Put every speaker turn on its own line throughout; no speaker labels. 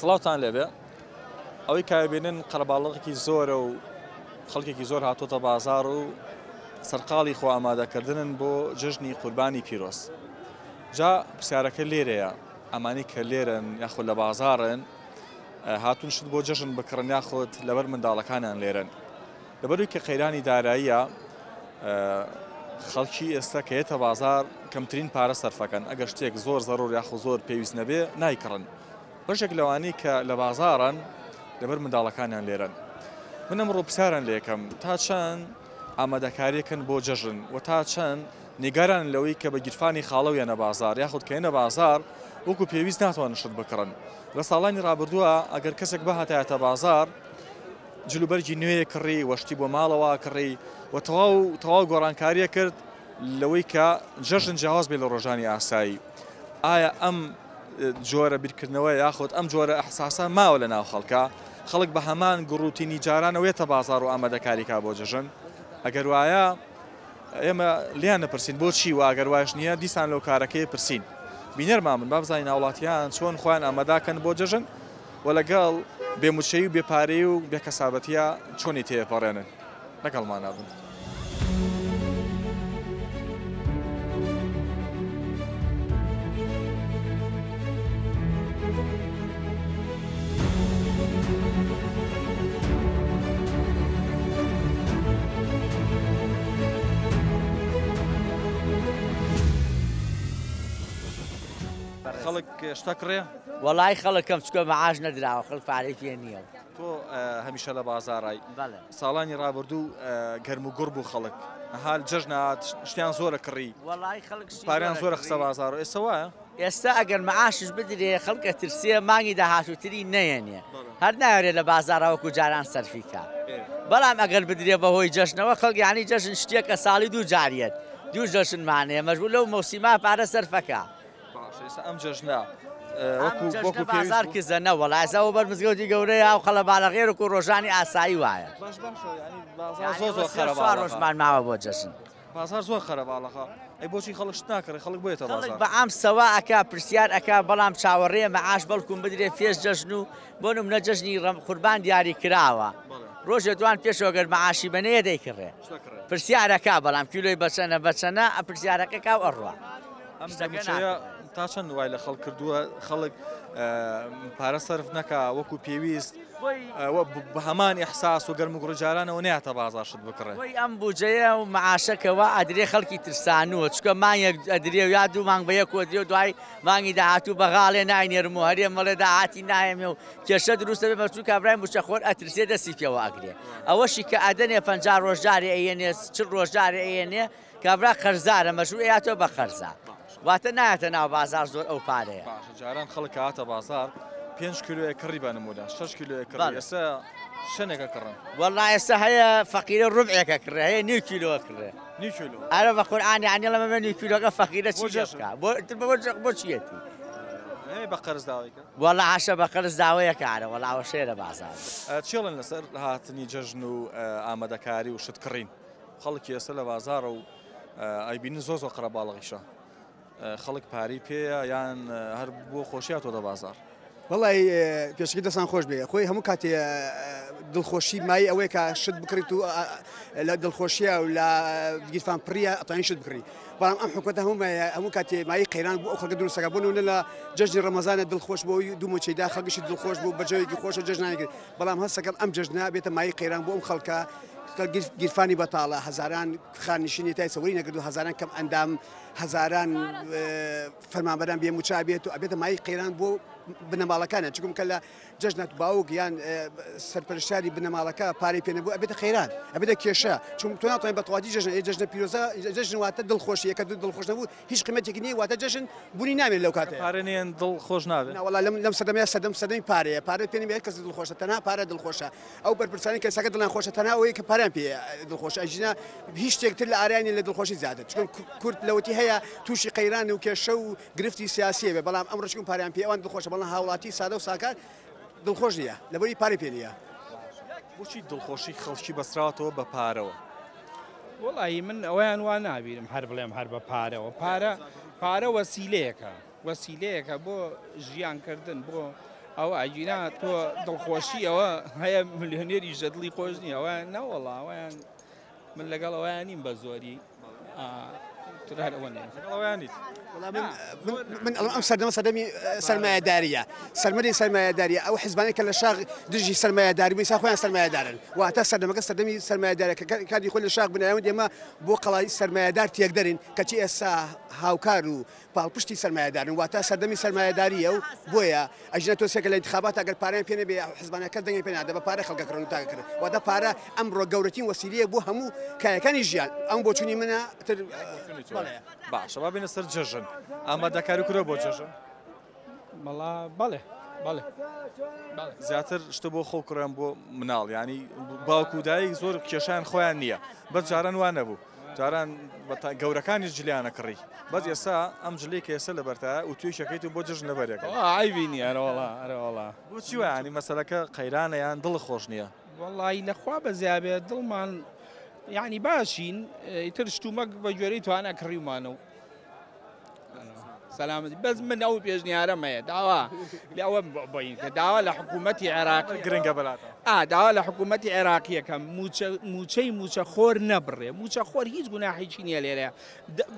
سڵاوتان لێبێ ئەوەی کابێنن قەرەباڵغێکی زۆرە و خەڵکێکی زۆر هاتوۆتە بازار و سەرقاڵی خۆ ئامادەکردنن بۆ جژنی قوربانی پیرۆز. جا پرسیارەکە لێرەیە ئەمانی کە لێرن یاخود لە بازارن هاتوون شت بۆ جژن بکڕن یاخود لەبەر منداڵەکانیان لێرن. لەبەروی کە قەیرانی داراییە خەڵکی ئێستا کە هێتە بازار کەمترین پارە سەرفەکەن ئەگەر شتێک زۆر زەڕۆر یاخود زۆر پێویست نەبێ نایکڕن. بەشێک لەوانەی کە لە بازارن لەبەر منداڵەکانیان لێرن. من ئەمڕۆ پرسیاران لێ یەکەم تا چەند ئامادەکاریەکەن بۆ جەژن و تا چەند نیگەران لەوەی کە بە گیرفانی خاڵەویانە بازار یاخود کە هێنە بازار وەکو پێویست ناتوانن شت بکڕن. لە ساڵانی ڕابردووە ئەگەر کەسێک بەهاتایەتە بازار جلوبەرجی نوێیە کڕی وەشتی بۆ ماڵەوە کڕی و تەواو گۆڕانکاریە کرد لەوەی کە جەژن جیاواز بێ لە ڕۆژانی ئاسایی. ئایا ئەم جۆرە بیرکردنەوە یاخود ئەم جۆرە ئەحساسە ماوە لە ناو خەڵکە خەڵک بە هەمان گڕوتینی جارانەوەیتە بازار و ئامادەکاریکا بۆ جەژن؟ ئەگەر وایە ئێمە لیان نەپرسین بۆچی و ئەگەر وایش نییە دیسان لەو کارەکەی پرسین بینەرمان من با بزانین وڵاتیان چۆن خۆیان ئاماداکەن بۆ جەژن و لەگەڵ بێموچەی و بێپارەی و بێکەسابەتیە چۆنی تێپەڕێنن لەگەڵمان نابن. خەڵک شتا کڕێ؟
وەڵای خەڵکەم چکە مەعاش نەدراوە خەڵک پارەی پێ نییە.
تۆ هەمیشە لە بازاڕای ساڵانی ڕابردوو گەرم و گوڕ بوو خەڵک هەال جەژنات شتیان زۆرە کڕی
وەڵای خەڵک
پاریان زۆرە خسە بازار و ئێستا وایە؟
ئێستا ئەگەر مەعاشش بدرێ خەڵکە ترسیە مانگی داهاتووتری نەیەنێ هەر ناوێت لە بازارەوەکو جاران سەرفیکە. بەڵام ئەگەر بدرێ بەهۆی جەژنەوە خەڵک یانی جەژن شتێکە ساڵی دوو جاریەت دوو جەژنمانەیە مەژبوو لەو مۆسیما پارە سەرفەکە.
ئەم جەژنە
وەکو بازار کردنە وەڵایزەوە بەر مزگەوتی گەورەیە و خەڵە باڵەغێر و ڕۆژانی ئاسایی وایە ڕۆژمان ماوە بۆ جەژن
بازار زۆر خەرەباڵەخە ئەی بۆچی خەڵک شت ناکڕێ خەڵک بۆیەتە بازار
بە ئام سەوا ئەکا پرسیار ئەکا بەڵام چاوەڕێ مەعاش بەڵکوم بدرێ پێش جەژن و بۆ نمونە جەژنی قوربان دیاری کراوە ڕۆژێ دوان پێشەوەگەر مەعاشی بەنەیە دەیکڕێ پرسیارەکە بەڵام کیلۆی بەچەنە بەچەنە پرسیارەکە کاو ئەڕوە
تا چەند وای لە خەڵک کردووە خەڵک پارە سەرف نەکا وەکو پێویست بە هەمان ئیحساس و گەرم و گڕجارانەوە نەیاتە بازار شت بکڕێت.
وەی ئەم بودجەیە و مەعاشەکەەوە ئەدرێ خەڵکی ترسانووە چکە مانگێک ئەدرێ و یا دوو مانگ بە یەک کۆدرێ و دوای مانگی داهاتوو بەغاڵێ ناینێرم و هەرێ مەڵێ داهاتی نایەمێ و کێشە دروستە بێ بەچوو کابرای موچەخۆر ئەترسێ دەستی پێوە ئەگرێ ئەوەشی کە ئەدەنێ 50 ڕۆژدارێ ئەیێنێ 40 ڕۆژدارێ ئەیێنێ کابرا خەرزارە مەژوو ئەیاتۆ بە خەرزە واتە نایەتە ناو بازار زۆر ئەو پارەیە.
جاران خەڵک هاتە بازار 5 کیلۆیە کڕی بە نمودا 6 کیلۆیە کڕی ئێستا شەنێکە کڕن
وەڵای ئێستا هەیە فەقیرە ڕوبعێکە کڕێ هەیە نیو کیلۆ کڕێ
نیو کیلۆ
ئارە بە قورئانی عنی لەمە نیو کیلۆکە فەقیرە چی بکە بۆ چیەتی
بە قەرز داوایکە
وەڵا عاشە بە قەرز داوایە کارە وەڵاوە شێرە بازار
چێڵن لەسەر هاتنی جەژن و ئامادەکاری و شت کڕین خەڵکی ئێستا لە بازارە و ئەیبینن زۆر زۆر قەرەباڵغیشە خەڵک پاری پێە یان هەر بۆ خۆشیات تۆ دە بازار.
وڵی پێشکی دەستان خۆش بێ خۆی هەموو کاتێ دڵخۆشی مای ئەوەیە کە شت بکڕیت و لە دڵخۆشیە و لە گیرفان پڕە ئەتوانین شت بکڕی بەڵام ئەم حکومەتە هەموو کاتێ مای قەیران بوو ئەو خەڵکە دروستەکە بوون لە جەژنی ڕەمەزانە دڵخۆش بۆ دوو مچەیدا خەڵکیشی دڵخۆش بوو بەجێوێکی خۆشە جەژنانێک بەڵام هەستەکەم ئەم جەژنە بێتە مای قەیران بۆ ئەم خەڵکە گیرفانی بەتاڵە هەزاران خانیشینی تای سەوەری نەکرد و هەزاران کەم ئەندام هەزاران فەرمانبەران بێموچا بێت و ئەبێتە مای قەیران بۆ بنەماڵەکانە چکم کە لە جەژنەت باوک یان سەرپەرشتاری بنەماڵەکە پارەی پێ نەبوو ئەبێتە خەیران ئەبێتە کێشە چون تۆ ناتوانین بەتەواتی جەژن جەژنە پیرۆزە جەژن واتە دڵخۆشیە کە دڵخۆش نەبوو هیچ قیمەتێکی نییە واتە جەژن بوونی نامێت لەو کاتێ
پارێنیان دڵخۆش نابێت
وەڵا لەم سەردەمەیە سەدەمی پارەیە پارە پێ نەبێت کەس دڵخۆشە تەنها پارە دڵخۆشە ئەو بەرپرسانی کە ساکە دڵیان خۆشە تەنها ئەوەیە کە پارەیان پێ دڵخۆش ئەژینە هیچ شتێکتر لە ئارایانی لە دڵخۆشی زیادە چون کورد لەوەتی هەیە تووشی قەیران و کێشە و گرفتی سیاسیە بێ بەڵام ئەم ڕۆژکم پاریان پێ ئەوان دڵخۆشە بەڵام هاوڵاتی سادە و ساکار دڵخۆش نییە لەبەری پارەی پێ نییە.
بۆچی دڵخۆشی خەڵکی بەسراوەتەوە بە پارەوە؟
وڵی من ئەویان وا نابیرم هەر بڵێم هەر بە پارەوە پارە وەسیلەیەکە بۆ ژیانکردن بۆ ئەو ئاگینا تۆ دڵخۆشیەوە هەیە ملیۆنێری ژەدڵی خۆش نییە ئەویان نەوەڵا ئەویان من لەگەڵ ئەویان نیم بە زۆری ترار ئەوە
ئەویانیت
من ئەم سەردەمە سەردەمی سەرمایەداریە سەرمەری سەرمایەداریە ئەو حیزبانەی کە لە شاغ دژی سەرمایەداری بووی خۆیان سەرمایەدارن واتە سەردەمەکە سەردەمی سەرمایەدارە کە کاتی خۆی لە شاغ بنایەوە ئێمە بۆ قەڵای سەرمایەدار تێک دەرین کەچی ئێستا هاوکار و پاڵپشتی سەرمایەدارن واتە سەردەمی سەرمایەداریە و بۆیە ئەژنە تۆسێکە لە انتخابات ئەگەر پارەیان پێ نەبێ حیزبانەکە دەنگی پێ نادە بە پارە خەڵکەکڕن و تاکردن واتە پارە ئەمڕۆ گەورەترین وەسیلەیە بۆ هەموو کایەکانی ژیان ئەم بۆچوونی منە تر
باشە با بینە سەر جەژن ئامادەکاری کورە بۆ جەژن
مەڵا بەڵێ بەڵێ
زیاتر شتە بۆ خۆ کوڕیان بۆ مناڵ ینی باوکو و دایک زۆر کێشیان خۆیان نییە بەس جاران وان نەبوو جاران گەورەکانی جلیانە کڕی بەس ئێستا ئەم جلەی کە ئێستا لە بەرتایە و توی شەکەیت و بۆ جژن لەبەرێکە
ئایبینی ئەرەوەڵا
بۆچی وایانی مەسەلەکە قەیرانە یان دڵ خۆش نییە
وەڵی لەخوا بەزیابێ دڵمان یعنی باشین ئیتر شتومەک بە گوێرەی توانە کڕیمانە و سلامتی بەس من ئەو پێشنیارەمەیە داوا لە ئەوە بۆین کە داوا لە حکوومەتی عێراقی
گرنگە بەلاتە
داوا لە حکوومەتی عێراقیەکەم موچەی موچە خۆر نەبڕێ موچە خۆر هیچ گوناحێکی نییە لێرە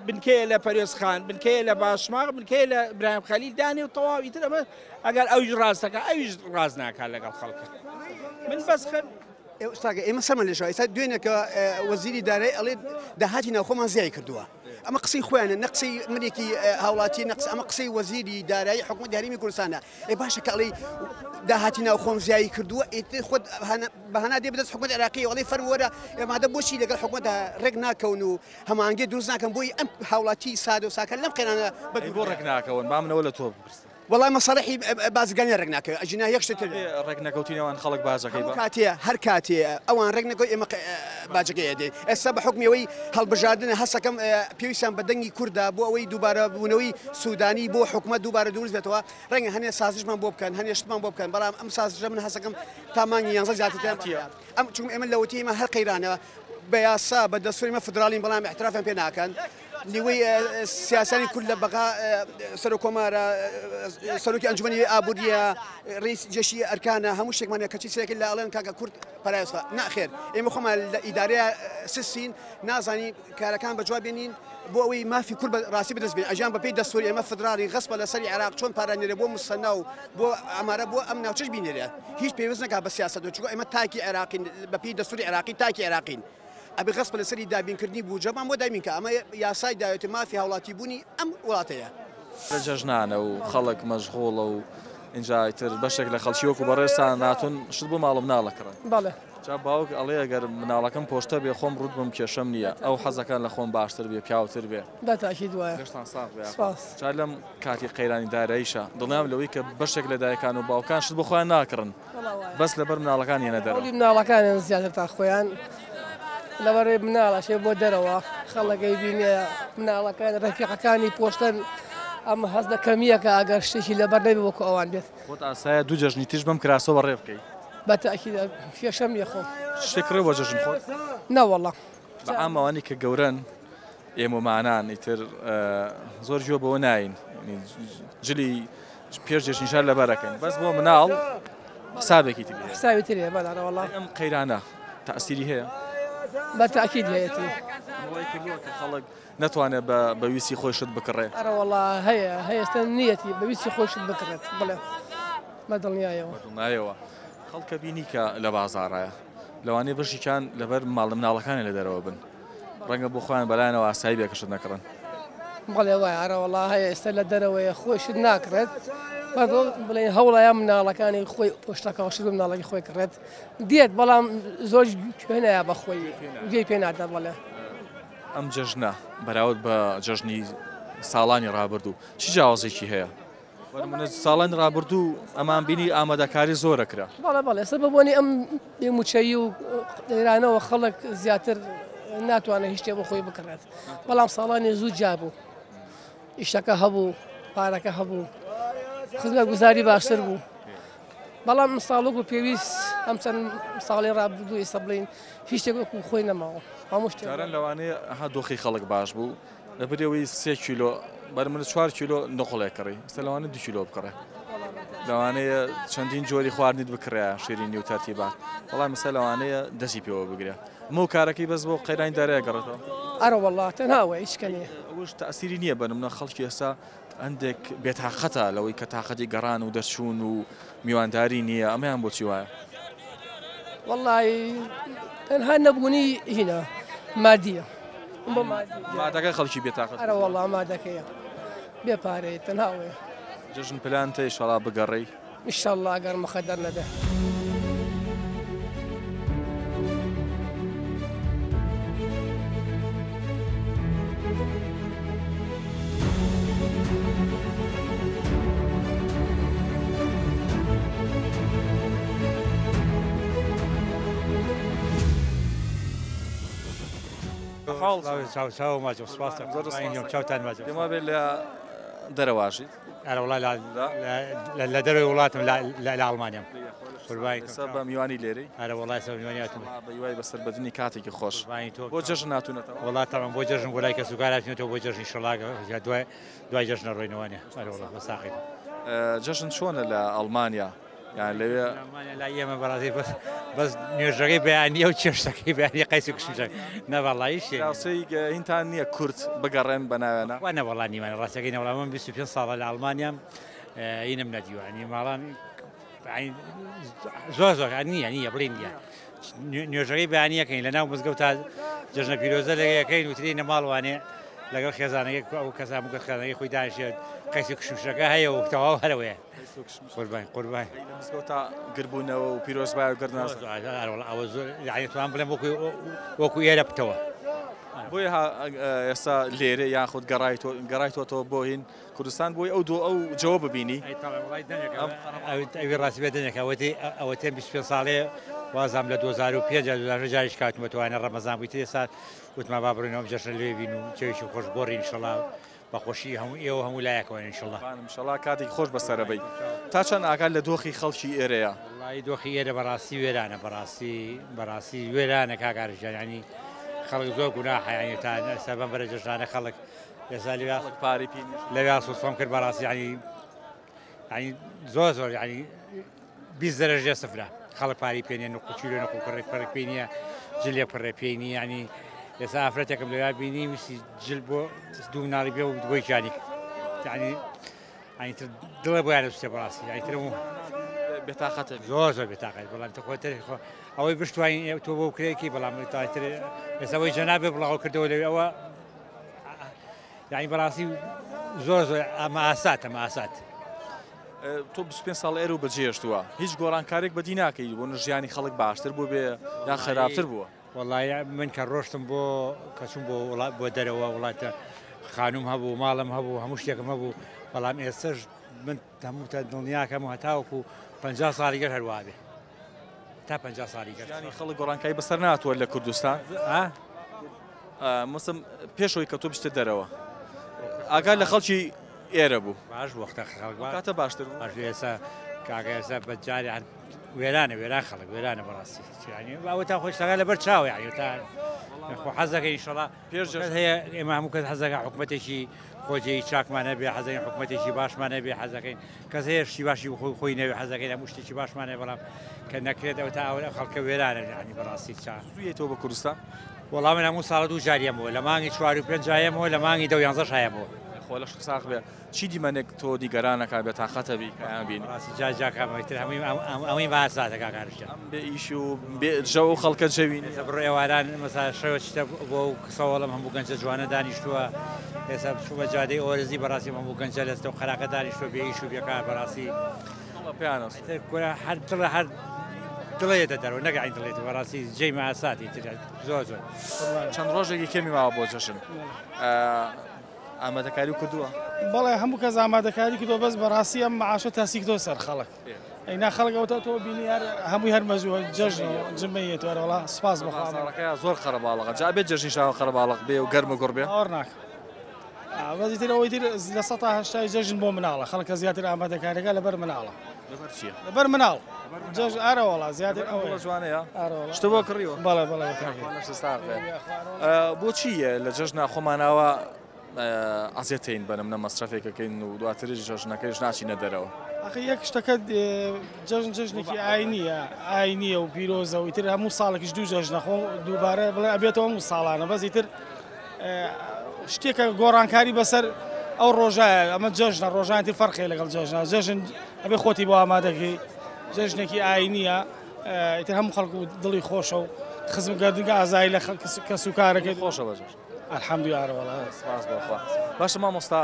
بنکەیە لە پەرێزخان بنکەیە لە باشماغ بنکەیە لە برایم خەلیل دانێ و تەواوی ترە بە ئەگەر ئەویش ڕاستەکە ئەویش ڕاز ناکات لەگەڵ خەڵکە من بەس
ئێستاگە ئێمە سەرمان لێشەوە ئێستا دوێنێکە وەزیری دارایی ئەڵێ داهاتی ناوخۆمان زیای کردووە ئەمە قسەی خۆیانە نەقسەی منێکی هاوڵاتی نەقس ئەمە قسەی وەزیری دارایی حکوومەت یاریمی کوردستانە ئێ باشە کە ئەڵێ داهاتی ناوخۆم زیایی کردووە ئیتر خۆت بەهانا دێ بدەست حکوومەت عێراقی وەڵێ فەرموەرە ئێمادە بۆچی لەگەڵ حکوومەتە ڕێک ناکەون و هەمانگێ دروست ناکەن بۆی ئەم هاوڵاتی سادە و ساکە لەم قێرانە
بۆ ڕێک ناکەون با منەوە لە تۆ بپرسم
والله مەسەڵحی بازرگانی ڕێک ناکەوێت ئەجنا یەک شتێ
ڕێک نەکەوتینەوەن خەڵک بازەکەی
کاتێ هەر کاتێ ئەوان ڕێک نەکەوت ئێمە باجەکەی دێ ئێستا بە حکمیەوەی هەڵبژاردنە هەستەکەم پێویستیان بە دەنگی کووردا بۆ ئەوەی دووبارە بوونەوەی سوودانی بۆ حکومەت دووبارە دروست بێتەوە ڕەنگە هەنێ سازشمان بۆ بکەن هەنێ شتمان بۆ بکەن بەڵام ئەم سازژە من هەستەکەم تامانگی 11 زیاتر ئەم چون ئێمە لەوەتی ئێمە هەر قەیرانەوە بە یاسا بە دەستوری فدراڵین بەڵام احترافیان پێ ناکەن لیوەی سیاسانی کورد لە بەغا سەر و کۆمارە سەرۆکی ئەنجومەنی ئابوووریە ڕیس جێشی ئەرکانە هەموو شتێکمانە کەچی سێکی لە ئەڵێن کاکە کورد پەرایسخە ناخێر ئێمە خۆمان لە ئیدارەیە سسین نازانی کارەکان بەجواب بێنین بۆ ئەوەی مافی کورد ڕاستی بدەست بێن ئەژیان بەپێی دەستوری ئێمە فدراڵی غەسبە لە سەری عێراق چۆن پارانێرە بۆ مسەنا و بۆ ئەمارە بۆ ئەم ناوچەش بینێرە هیچ پێویست نەکات بە سیاست و چونکە ئێمە تاکی عێراقین بەپێی دەستوری عێراقی تاکی عێراقین ئەبێ غەسبە لەسەری دابینکردنی بوجەمان بۆ دابین کە ئەمە یاسای داوێتی مافی هاوڵاتی بوونی ئەم وڵاتەیە
لە جەژنانە و خەڵک مەشغوڵە و اینجا تر بەشێک لە خەڵکی وەکو بەڕێستان ناتون شت بۆ ماڵ مناڵەکڕن
بەڵێ
جا باوک ئەڵێ ئەگەر مناڵەکەم پۆشتە بێ خۆم ڕوود بم کێشەم نییە ئەو حەزەکان لە خۆم باشتر بێ پیاوتر بێ
بەتاکید وایە
گەشتان ساغ بێ جا لەم کاتی قەیرانی داراییشە دڵنیام لەوەی کە بەشێک لە دایکان و باوکان شت بۆ خۆیان ناکڕن بەس لەبەر مناڵەکان یەنە دەرەوە
مناڵەکانیان زیاتر تا خۆیان لەبەرێ مناڵەشێ بۆ دەرەوە خەڵەکەی بینێ مناڵەکان ڕەفیقەکانی پۆشتن ئەم هەز دەکەمیە کە ئەگەر شتێکی لەبەر نەبێ وەکو ئەوان بێت
بۆت ئاسایە دوو جەژنی تیژ بەم کراسەوە ڕێ بکەیت
بەتاکید کێشەم نیە خۆم
شتێکڕێ بۆ جەژن خۆت
نەوەڵڵا
بە ئامەوانی کە گەورن ئێمەمانان ئیتر زۆر جوێ بەوە ناین جلی پێش جێژنیشار لەبەرەکەن بەس بۆ مناڵ حسابێکی تر
حسابی ترێ بەڵێ
ئەم قەیرانە تەئسیری هەیە
بەتاکید هەیەتی
خەڵک ناتوانێت بە ویسی خۆی شت بکڕێ
ئەرەوەڵا هەیە ئێستا نیەتی بە ویسی خۆی شت بکڕێت بڵێ
بەدڵنیایەوە خەڵکە بینی کە لە بازاڕایە لەوانەیە بەشیان لەبەر ماڵ مناڵەکانی لە دەرەوە بن ڕەنگە بۆ خۆیان بەلایەنەوە ئاسایی بێکەشت نەکڕن
بڵێ وای ئەرەوەڵا هەیە ئێستا لە دەرەوەیە خۆی شت ناکرێت بڵێ هەوڵایە مناڵەکانی خۆی پۆشتەکەەوە شت مناڵەکەی خۆی کڕێت دێت بەڵام زۆر کوێنەیە بە خۆی گوێی پێ نادا بڵێ
ئەم جەژنە بەراورد بە جەژنی ساڵانی ڕابردوو چی جیاوازێکی هەیە ساڵان ڕابردوو ئەمان بینی ئامادەکاری زۆرە کرا
بەڵێ ئێستا ببوونی ئەم موچەیی و ئێرانەوە خەڵک زیاتر ناتوانێت هیچ شتێ بۆ خۆی بکڕێت بەڵام ساڵانی زوو جابوو ئیشەکە هەبوو پارەکە هەبوو خزمەت گوزاری باشتر بوو بەڵام ساڵک و پێویست ئەم چەند ساڵی ڕابردوو ئێستا بڵین هیچ شتێک وەکو خۆی نەماوە هەموو شتێک
جاران لەوانەیە ها دۆخی خەڵک باش بوو لەبەرەوەی 3 کیلۆ بەر من 4 کیلۆ نقڵێک کڕی ئێستا لەوانە 2 کیلۆ بکڕێ لەوانەیە چەندین جۆری خواردنیت بکڕێ شیرینی و تەرتیبات وەڵام مەسە لەوانەیە دەستی پێوە بگرێ هەموو کارەکەی بەس بۆ قەیرانی دارەیە گەڕێتەوە
ئەرە وەڵڵا تەنهاوە هیچ کەنیە
ئەوش تەئسیری نییە بەنمونە خەڵکی ئێستا هەندێک بێتاقەتە لەوەی کە تاقەتی گەڕان و دەرچوون و میوانداری نییە ئەمەیان بۆچی وایە
وەڵڵی تەنها نەبوونی هینە مادیە بۆ
مادەکە خەڵکی بێتاقەت
ئەرە وەڵڵا مادەکەیە بێ پارەی تەنهاوەیە
جژن پلانتە ئیشەڵا بگەڕێی
ئینشەڵڵا ئەگەر مەخەدەر نەبێ
چاو ماجو سپاس چاوتان ماجو
پێما بێت لە دەرەواشیت
أنا والله لا دري ولاتهم لا ألمانيا قربان
سبب میوانی لێرەی
أنا والله سبب ميوانياتهم
بەیوای بەسەر بەدنی کاتێکی خۆش بۆ جژن ناتونەتەوە
والله طبعا بو جرجن ولا كسوكارات نيوتو بو جرجن إن شاء الله دواي جرجن الروينوانيا أنا والله مساقي
جژن چۆنە لە ئەڵمانیا يعني لەوێ
لا أيام برازيل بس نيوجري بيانية وتشرشتكي بيانية قيس كشمشك نا والله إيش
راسی هینتان نییە کورت بگەڕێن بەناوێنە
وأنا والله نيمان راسي والله من بس في صار لألمانيا هنا من ناديو يعني مالان يعني زوزو يعني بلينيا نيوجري بيانية كاين لنا ومزقوتا جرجنا بيروزا لقى كاين وترينا مالواني لقى خزانة أو كذا ممكن خزانة خوي دانش قيس كشمشك هاي وتواو هلوية قربان
مزگەوتا گربوونەوە و پیرۆزبای و گردناس
يعني توان بڵێم وەکو ئێرە بتەوە
بۆیە ئێستا لێرە یاخود گەڕایتەوە بۆ هین کوردستان بۆی ئەو جەوە ببینی
ئەوی ڕاستی بێ دەنێک ئەوەتێن 25 ساڵێ وازام لە 2005 جاریش کاتمەتوانە ڕەمەزان بوویت ئێستا وتمان با بڕینەوە جەژن لێ بین و چێویشی خۆش گۆڕی ئینشەڵا بەخۆشی هەموو ئێوە هەموو لایەکەوە ئینشەڵا
ئینشەڵا کاتێکی خۆش بەسەرەبەی تا چەند ئاگال لە دۆخی خەڵکی ئێرەیە
وڵی دۆخی ئێرە بەڕاستی وێرانە بەڕاستی وێرانە کاکارژیان ینی خەڵک زۆر گوناحە ینی تا ئێستا بەم بەرە جەژنانە خەڵک ئێستا لەوێ سوسفەم کرد بەڕاستی ینی زۆر ینی 20 دەرەجە سفرە خەڵک پاری پێنیە نقوچیلۆ نەقوکڕێک پەرێک پێ نییە جلێ پڕێ پێی نیە ینی ئێستا ئافرەتێکم لەوێ بینی ویسی جل بۆ دوو مناڵی بێ و بۆی جانی ینی دڵێ بۆیان سوستێ بەڕاستی ینی
بێتاقەتە
زۆر بێتاقەت بەڵام تۆخۆتر ئەوەی بشتوانین تۆ بۆ کرێکی بەڵام تاتر ئێستاەوەی جەنابێ بڵاو کردەوە لەوێ ئەوە ینی بەڕاستی زۆر ئەمە ئاسات
تۆ 25 ساڵ ئێرە و بەجێشتووە هیچ گۆڕانکارێک بەدی ناکەی بۆ ژیانی خەڵک باشتر بوو بێ یا خراپتر بووە
والله من کە ڕۆشتم بۆ کەچوم بۆ دەرەوە وڵاتە خانوم هەبوو ماڵم هەبوو هەموو شتێکم هەبوو بەڵام ئێستش من هەموو تا دڵنیاکەم و هەتاوەکو 50 ساڵیگەر هەروە بێ تا 50 ساڵیگەر
ینی خەڵک گۆڕانکاری بەسەر ناتوە لە کوردستان مەسم پێشەوەی کە تۆ بشتە دەرەوە ئاگال لە خەڵکی ئێرە بوو
باش وەختە
کاتە باشتر
ئێستا کاکە ئێستا بەجارێ وێران خەڵک وێرانە بەڕاستی ئەوە تا خۆی شتەکە لەبەر چاوە ینی تا خۆ حەزەکەی ئینشەڵا
پێش
هەیە ئێمە هەموو کەس حەزەکە حکومەتێکی خۆجێی چاکمانە بێ حەزەکەین حکومەتێکی باشمانە بێ حەزەکەین کەس هەیە شتی باشی خۆی نەوێ حەزەکەین هەموو شتێکی باشمانە بەڵام کە نەکرێتەوە تا ئەوە خەڵکە وێرانە ینی بەڕاستی
سویەوە بە کوردستان
وەڵام من هەموو ساڵە دوو جاریەمەوە لە مانگی 4 لە مانگی 11 هەیەمەوە
خۆ لە ساق بێ چی دیمەنێک تۆ دیگەرانەکە بێت تااقەتە بی بینی
جاکەمەتر ئەوەی باساتە کاکارشە
بێ ئیش و ژە و خەڵکە جەوین
بڕێ ئێواران مەسا شەوە شتە بۆ کسەوەڵم هەموو گەنجە جوانە دانیشتووە ئێستا بچوومە جادەی ئۆرزی بەڕاستی هەموو گەنجە لەستە و خەراکە دانیشتووە بێ ئیش و بێکار بەڕاستی هەر دڵێتە دەرەوە نەگەین دڵێت بەڕاستی جێمە ئاساتی زۆر
چەند ڕۆژێکی کەمی ماوە بۆ جەشن ئامادەکاری کردووە
بەڵێ هەموو کەس ئامادەکاری کردەوە بەس بەڕاستی ئەم معاشە تاسیکتەوە سەر خەڵک ئەینا خەڵکەوە تۆ بینی هەمووی هەرمەزووە جەژن جمەیەتوەرە وڵا سپاس
بەخواڕەکە زۆر خەرەباڵغە جا بێت جەژنی شاوە خەرەباڵغ بێ و گەرمە گوڕ بێ
ئەوڕ ناکە بەزیتر ئەوەی تر لە 180 جەژن بۆ مناڵە خەڵکە زیاتر ئامادەکاریەکە لەبەر مناڵە لەبەر مناڵ جەژ ئارەوەڵا زیاتر ئەوە
جوانەیە شتە بۆ کڕیوە
بەڵێ
بۆچی لە جەژنا خۆماناوە ئازیەتین بەنم نە مەسرفێکەکەین و دواتریش جەژنەکەیش ناچینە دەرەوە
ئەخی یەک شتەکە جەژنێکی ئاینیە و پیرۆزە و ئیتر هەموو ساڵێکیش دوو جەژنە خۆ دووبارە بڵێ ئەبێتەوە هەموو ساڵانە بەس ئیتر شتێکە گۆڕانکاری بەسەر ئەو ڕۆژایە ئەمە جەژنە ڕۆژانتی فەرقی لەگەڵ جەژنە جەژن ئەبێ خۆتی بۆ ئامادەکەی جەژنێکی ئاینیە ئیتر هەموو خەڵک و دڵی خۆشە و خزمگەردنگە ئازایی لە کەس و کارەکەی
خۆشە بەجێ
الحەمدولیلا وەڵا
باشە مامۆستا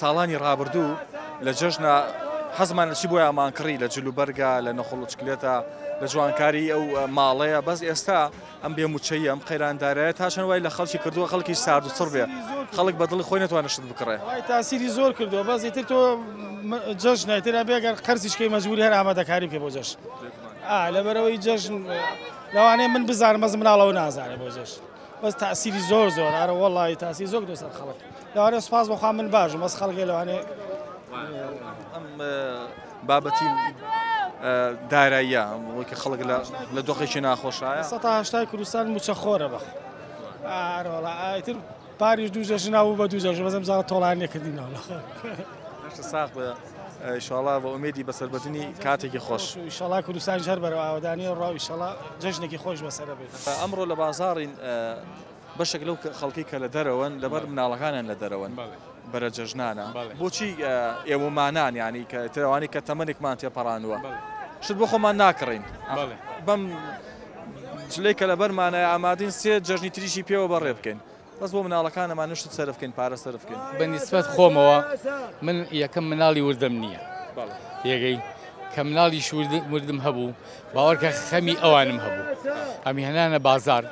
ساڵانی ڕابردوو لە جەژنە حەزمان لە چی بۆی ئامانکڕی لە جلوبەرگە لە نەخۆڵچکلێتە لە جوانکاری ئەو ماڵەیە بەس ئێستا ئەم بێموچەیە ئەم قەیراندارەیە تا چەند وای لە خەڵکی کردووە خەڵکی سارد و سڕ بێ خەڵک بە دڵی خۆی نەتوانێت شت بکڕێ
تاسیری زۆر کردووە بەس ئیتر تۆ جەژنێترا بێگەر قەرزیشکەی مەجبوری هەر ئامادەکاری بکە بۆ جەژن لەبەرەوەی جەژن لەوانەیە من بزانم مەز مناڵەوە نازانێ بۆ جەژن بەس تاسیری زۆر ئارە وەڵی تاسی زۆر دۆسەر خەڵک لەوانەیە سوپاس بەخوا من باشم بەس خەڵکی لەوانەیە
ئەم بابەتی داراییە وەکی خەڵک لە دۆخێکی ناخۆشایە
1970 کوردستان موچە خۆرە بەخ ئایتر پاریش دوو جەژن ناوە بە دوو جەژن بەزم زانە تۆڵانیەکردینەوە
ساق بە ئیشاڵا بە ئومێدی بەسەربردننی کاتێکی خۆش
ئیشاڵا کوردستان هەر بەرەوە ئاوادانی ڕاو ئیشاڵا جەژنێکی خۆش بەسەرە بێت
ئەمڕۆ لە بازاڕین بەشێک لەو خەڵکی کە لە دەرەوەن لەبەر مناڵەکانیان لە دەرەوەن بەرە جەژنانە بۆچی ئێوەمانان ینی کە تەوانی کە تەمەنێکمان تێپەڕانووە شت بۆ خۆمان ناکڕین بەم جلەی کە لەبەرمانە ئامادین سێ جەژنی تریشی پێوە بەڕێ بکەین بەس بۆ مناڵەکانەمان نشت سەرف بکەین پارە سەرف بکەین
بەنسبەت خۆمەوە من یەکەم مناڵی وردم نییە یەگەی کە مناڵیش وردم هەبوو باوەڕکە خەمی ئەوانم هەبوو ئەمی هەنانە بازار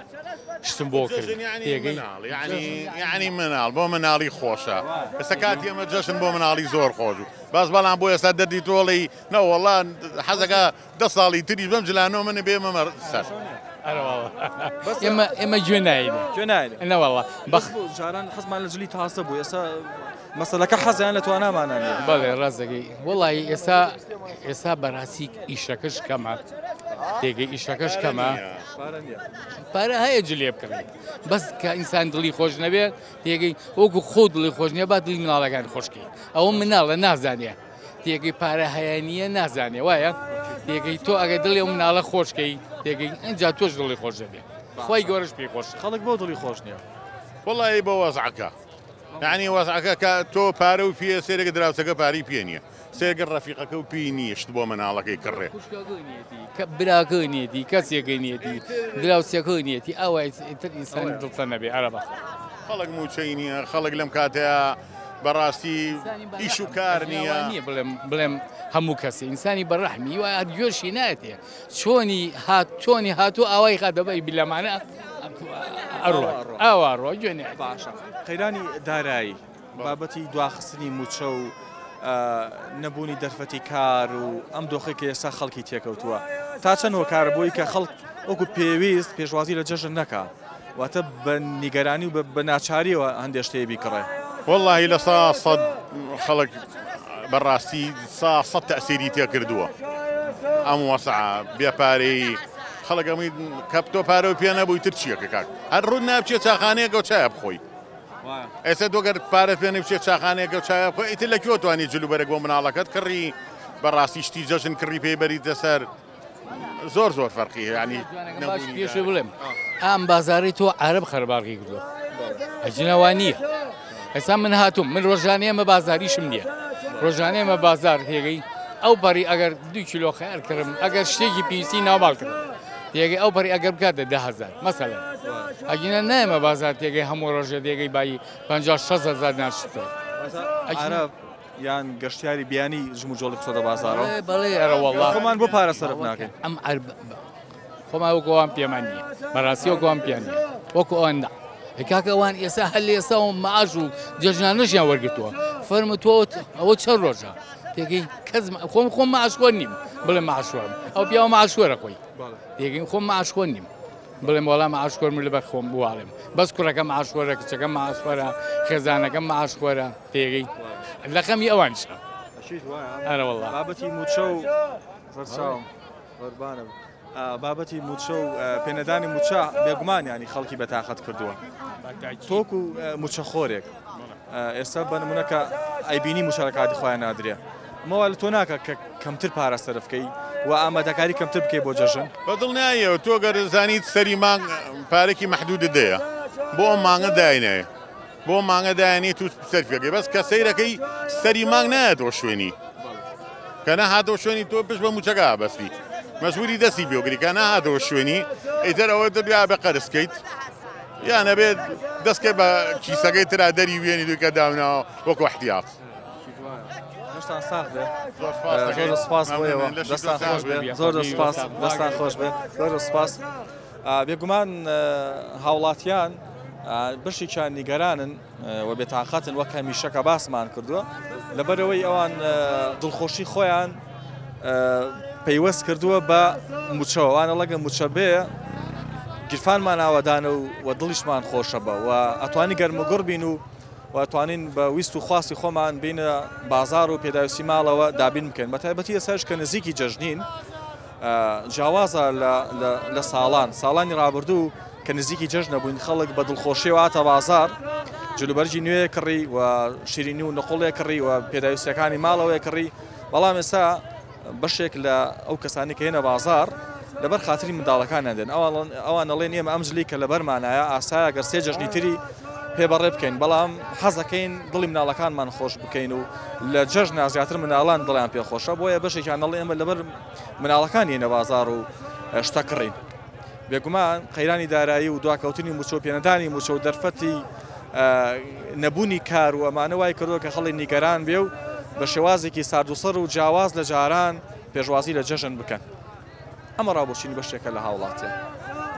شتم بۆ کرد
یعنی مناڵ بۆ مناڵی خۆشە ئێستا کاتی ئەمە جەژن بۆ مناڵی زۆر خۆش و باس بەڵام بۆ ئێستا دەردی تۆڵی نەوەڵا حەزەکە 10 ساڵی تریش بەم جلانەوە منە بێمە سەر
ئێمە گوێ ناینەوەڵا
جاران حەزمان لە جلی تاسە بوو ئێستا مەسەلەکە حەزیان لە توانامانانە
بەڵێ ڕاستەکەی وەڵی ئێستا بەڕاستی ئیشەکەش کەمە تێگەی ئیشەکەش کەمە پارە هەیە جلێ بکڕی بەس کە ئینسان دڵی خۆش نەبێت تێگەی وەکو خۆ دڵی خۆش نییە با دڵی مناڵەکان خۆشکی ئەوە مناڵە نازانێ تێگەی پارە هەیەنیە نازانێ وایە تێگەی تۆ ئەگە دڵی و مناڵە خۆشکەی تێگەی ئەنجا تۆش دڵی خۆش دەبێت خۆی گەورەش پێی خۆش
خەڵک بۆ دڵی خۆش نییە
وەڵی بە وەزعەکە یعنی وەزعەکە کە تۆ پارە و پێ سێرەکە دراوسەکە پاری پێ نییە سێگەر ڕەفیقەکە و پێی نیشت بۆ مناڵەکەی کڕێ
براکە نیەتی کەسێکە نیەتی دراوسەکە نیەتی ئەوەی تر ئینسانی دڵتە نەبێ ئەرە بەخ
خەڵک موچەی نییە خەڵک لەم کاتەیە بەڕاستی ئیش و کار نییە
بڵێم هەموو کەسی ئینسانی بەڕەحمی وایە گوێشی نایەتێ چۆنی هاتوو ئاوای خاتەبەی بیلەمانە ئەوە ڕۆ گوێنێ
باشە قەیرانی دارایی بابەتی دواخستنی موچە و نەبوونی دەرفەتی کار و ئەم دۆخی کە ئێستا خەڵکی تێکەوتووە تا چەندەوە کاربووی کە خەڵک وەکو پێویست پێشوازی لە جەژن نەکا واتە بە نیگەرانی و بە ناچاریەوە هەندێک شتێ بیکڕێ
والله لە سەد خەڵک بەڕاستی 100 تەسیری تێ کردووە ئەم وەسع بێپارەی خەڵکەمی کە تۆ پارە و پێ نەبووی تر چیەکە کاک هەر ڕوون نابچێت چاخانەیەکە و چایە بخۆی ئێستا دۆگەر پارە پێێنێ بچێت چاخانەیەکە و چایە بخۆی ئیتر لە کێوە توانی جلوبەرێک بۆ مناڵەکەت کڕی بەڕاستی شتی جەژن کڕی پێی بەریتە سەر زۆر فەرقی ینی
پێش بڵێم ئەم بازاری تۆ عەرب خەرباڵغی کردووە ئەجنەوە نییە ئێستا من هاتووم من ڕۆژانەیەمە بازاریشم نییە ڕۆژانەیەمە بازار هێگەی ئەو پەری ئەگەر 2 کیلۆ خەیار کردم ئەگەر شتێکی پیسی ناوباڵ کردم تێگەی ئەو پەری ئەگەر بکاتە 10,000 مەسەلەن ئەگینە نایمە بازار تێگەی هەموو ڕۆژە دێگەی بای 50-60,000 ناشتەوە
یان گەشتیاری بیانی ژم و جۆڵی قسەدە بازارەوە
بەڵێ ئەرەوەڵڵا
خۆمان بۆ پارە سەرف ناکەین
ئەم خۆمان وەکووان پێمان نییە بەڕاستی وەکووان پیان نیە وەکو ئەوەندا کاکە ئەوان ئێستا هەر لە ئێستا و مەعاش و جەژنانەشیان وەرگرتووە فەرمووە ئەوە چەند ڕۆژە تێگەی کەس خۆم مەعاشخۆر نیم بڵێ مەعاشخۆرم ئەو پیاوە مەعاشخۆرە خۆی تێگەی خۆم مەعاشخۆر نیم بڵێم وەڵام مەعاشخۆر من لەبەر خۆم بواڵێم بەس کوڕەکە مەعاشخۆرە کچەکە مەعاشخۆرە خێزانەکە مەعاشخۆرە تێگەی لە خەمی ئەوانشە ئەرە وەڵڵا
بابەتی موچە و زەرچاوم قوربانم بابەتی موچە و پێنەدانی موچە بێگومان ینی خەڵکی بەتاقەت کردووە تۆک و موچە خۆرێک ئێستا بە نمونەکە ئەیبینی مشارەکاتی خۆیان نادرێ ئەمەوە لە تۆ ناکە کە کەمتر پارە سەرف بکەی و ئامادەکاری کەمتر بکەی بۆ جەژن
بەدڵ نایەوە تۆ گەرزانیت سەری مانگ پارێکی مەحدودت دەیە بۆ ئەم مانگە داینێ بۆ مانگە دایانی تو سەرفەکەی بەس کە سەیرەکەی سەری مانگ نایەتەوە شوێنی کە نەهاتەوە شوێنی تۆ پشت بە موچەکە بەستی مەجبوری دەستی بێگری کە نەهاتەوە شوێنی ئیتر ئەوە دەبیا بە قەرزکەیت یان نەبێت دەستکە بە کیسەکەی ترا دەری وێنی دوکە داوناوە وەکو احتیاط
زۆر سپاس بۆیەوە دەستان خۆش بێ زۆر سپاس دەستان خۆش بێ زۆر سپاس بێگومان هاوڵاتیان بەشێکیان نیگەرانن و بێتاقەتن وەک هەمیشەکە باسمان کردووە لەبەرەوەی ئەوان دڵخۆشی خۆیان پەیوەست کردووە بە موچەوەوانە لەگە موچە بێ گیرفانمان ئاوادانە و دڵیشمان خۆشە بە و ئەتوانی گەرمەگوڕ بین و واتوانین بە ویست و خواستی خۆمان بینە بازار و پێداویستی ماڵەوە دابین بکەین بە تایبەتی ئێساش کە نزیکی جەژنین جیاوازە لە ساڵانی ڕابردوو کە نزیکی جەژن نەبووین خەڵک بە دڵخۆشی و هاتە بازار جلوبەرجی نوێ کڕی و شیرینی و نەقوڵێ کڕی و پێداویستەکانی ماڵەوەی کڕی بەڵام ئێستا بەشێک لە ئەو کەسانی کە هێنە بازار لەبەر خاتری منداڵەکانیان دێن ئەوان ئەڵێن ئێمە ئەم جلی کە لەبەرمانایە ئاسایە گەر سێ جەژنی تری پێبەڕێ بکەین بەڵام حەزەکەین دڵی مناڵەکانمان خۆش بکەین و لە جەژنا زیاتر مناڵان دڵیان پێخۆشە بۆیە بەشێکیان دەڵێ ئێمە لەبەر مناڵەکانی هێنە بازار و شتە کڕین بێگومان قەیرانی دارایی و دواکەوتنی موچە و پێنەدانی موچە و دەرفەتی نەبوونی کار و ئەمانە وای کردووە کە خەڵی نیگەران بێ و بە شێوازێکی ساردوسەر و جیاواز لە جاران پێشوازی لە جەژن بکەن ئەمە ڕابۆچینی بەشێکە لە هاوڵاتیان